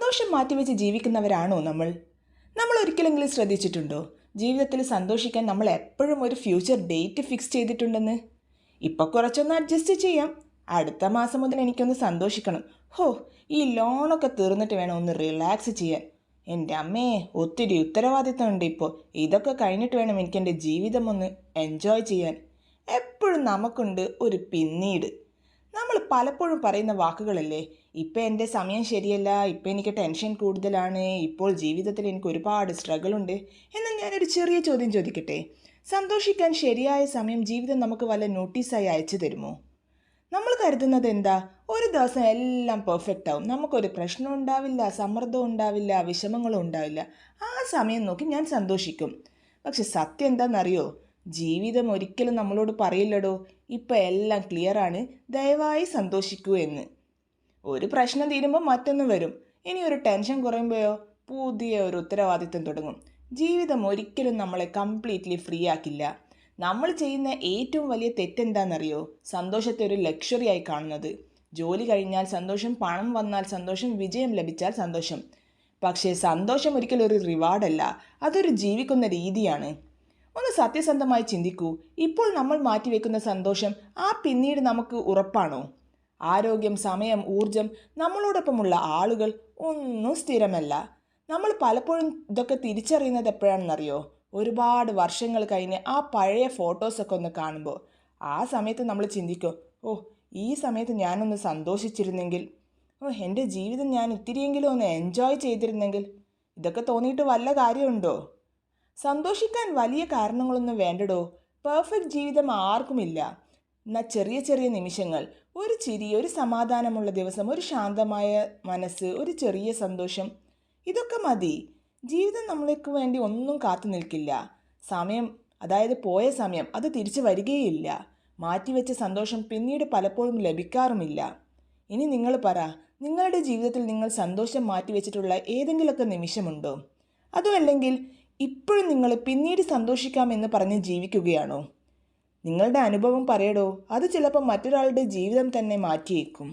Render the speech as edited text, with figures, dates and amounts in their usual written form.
സന്തോഷം മാറ്റിവെച്ച് ജീവിക്കുന്നവരാണോ നമ്മൾ? നമ്മൾ ഒരിക്കലെങ്കിലും ശ്രദ്ധിച്ചിട്ടുണ്ടോ ജീവിതത്തിൽ സന്തോഷിക്കാൻ നമ്മൾ എപ്പോഴും ഒരു ഫ്യൂച്ചർ ഡേറ്റ് ഫിക്സ് ചെയ്തിട്ടുണ്ടെന്ന്? ഇപ്പോൾ കുറച്ചൊന്ന് അഡ്ജസ്റ്റ് ചെയ്യാം, അടുത്ത മാസം മുതൽ എനിക്കൊന്ന് സന്തോഷിക്കണം, ഹോ ഈ ലോണൊക്കെ തീർന്നിട്ട് വേണം ഒന്ന് റിലാക്സ് ചെയ്യാൻ, എൻ്റെ അമ്മേ ഒത്തിരി ഉത്തരവാദിത്തമുണ്ട് ഇപ്പോൾ, ഇതൊക്കെ കഴിഞ്ഞിട്ട് വേണം എനിക്ക് എൻ്റെ ജീവിതം ഒന്ന് എൻജോയ് ചെയ്യാൻ. എപ്പോഴും നമുക്കുണ്ട് ഒരു പിന്നീട്. നമ്മൾ പലപ്പോഴും പറയുന്ന വാക്കുകളല്ലേ, ഇപ്പം എൻ്റെ സമയം ശരിയല്ല, ഇപ്പം എനിക്ക് ടെൻഷൻ കൂടുതലാണ്, ഇപ്പോൾ ജീവിതത്തിൽ എനിക്ക് ഒരുപാട് സ്ട്രഗിളുണ്ട്. എന്നാൽ ഞാനൊരു ചെറിയ ചോദ്യം ചോദിക്കട്ടെ, സന്തോഷിക്കാൻ ശരിയായ സമയം ജീവിതം നമുക്ക് വല്ല നോട്ടീസായി അയച്ചു തരുമോ? നമ്മൾ കരുതുന്നത് എന്താ, ഒരു ദിവസം എല്ലാം പെർഫെക്റ്റ് ആവും, നമുക്കൊരു പ്രശ്നം ഉണ്ടാവില്ല, സമ്മർദ്ദം ഉണ്ടാവില്ല, വിഷമങ്ങളും ഉണ്ടാവില്ല, ആ സമയം നോക്കി ഞാൻ സന്തോഷിക്കും. പക്ഷെ സത്യം എന്താണെന്നറിയോ, ജീവിതം ഒരിക്കലും നമ്മളോട് പറയില്ലടോ ഇപ്പം എല്ലാം ക്ലിയറാണ്, ദയവായി സന്തോഷിക്കൂ എന്ന്. ഒരു പ്രശ്നം തീരുമ്പോൾ മറ്റൊന്ന് വരും, ഇനി ഒരു ടെൻഷൻ കുറയുമ്പോഴോ പുതിയ ഒരു ഉത്തരവാദിത്തം തുടങ്ങും. ജീവിതം ഒരിക്കലും നമ്മളെ കംപ്ലീറ്റ്ലി ഫ്രീ ആക്കില്ല. നമ്മൾ ചെയ്യുന്ന ഏറ്റവും വലിയ തെറ്റെന്താണെന്നറിയോ, സന്തോഷത്തെ ഒരു ലക്ഷറി ആയി കാണുന്നത്. ജോലി കഴിഞ്ഞാൽ സന്തോഷം, പണം വന്നാൽ സന്തോഷം, വിജയം ലഭിച്ചാൽ സന്തോഷം. പക്ഷേ സന്തോഷം ഒരിക്കലും ഒരു റിവാർഡല്ല, അതൊരു ജീവിക്കുന്ന രീതിയാണ്. ഒന്ന് സത്യസന്ധമായി ചിന്തിക്കൂ, ഇപ്പോൾ നമ്മൾ മാറ്റിവെക്കുന്ന സന്തോഷം ആ പിന്നീട് നമുക്ക് ഉറപ്പാണോ? ആരോഗ്യം, സമയം, ഊർജം, നമ്മളോടൊപ്പമുള്ള ആളുകൾ ഒന്നും സ്ഥിരമല്ല. നമ്മൾ പലപ്പോഴും ഇതൊക്കെ തിരിച്ചറിയുന്നത് എപ്പോഴാണെന്നറിയോ, ഒരുപാട് വർഷങ്ങൾ കഴിഞ്ഞ് ആ പഴയ ഫോട്ടോസൊക്കെ ഒന്ന് കാണുമ്പോൾ. ആ സമയത്ത് നമ്മൾ ചിന്തിക്കും, ഓ ഈ സമയത്ത് ഞാനൊന്ന് സന്തോഷിച്ചിരുന്നെങ്കിൽ, ഓ എൻ്റെ ജീവിതം ഞാൻ ഇത്തിരിയെങ്കിലും ഒന്ന് എൻജോയ് ചെയ്തിരുന്നെങ്കിൽ. ഇതൊക്കെ തോന്നിയിട്ട് വല്ല കാര്യമുണ്ടോ? സന്തോഷിക്കാൻ വലിയ കാരണങ്ങളൊന്നും വേണ്ടടോ, പെർഫെക്റ്റ് ജീവിതം ആർക്കുമില്ല. എന്നാൽ ചെറിയ ചെറിയ നിമിഷങ്ങൾ, ഒരു ചിരി, ഒരു സമാധാനമുള്ള ദിവസം, ഒരു ശാന്തമായ മനസ്സ്, ഒരു ചെറിയ സന്തോഷം, ഇതൊക്കെ മതി. ജീവിതം നമ്മൾക്ക് വേണ്ടി ഒന്നും കാത്തു നിൽക്കില്ല. സമയം, അതായത് പോയ സമയം, അത് തിരിച്ചു വരികയില്ല. മാറ്റിവെച്ച സന്തോഷം പിന്നീട് പലപ്പോഴും ലഭിക്കാറുമില്ല. ഇനി നിങ്ങൾ പറ, നിങ്ങളുടെ ജീവിതത്തിൽ നിങ്ങൾ സന്തോഷം മാറ്റിവെച്ചിട്ടുള്ള ഏതെങ്കിലുമൊക്കെ നിമിഷമുണ്ടോ? അതുമല്ലെങ്കിൽ ഇപ്പോഴും നിങ്ങൾ പിന്നീട് സന്തോഷിക്കാമെന്ന് പറഞ്ഞ് ജീവിക്കുകയാണോ? നിങ്ങളുടെ അനുഭവം പറയടോ, അത് ചിലപ്പോൾ മറ്റൊരാളുടെ ജീവിതം തന്നെ മാറ്റിയേക്കും.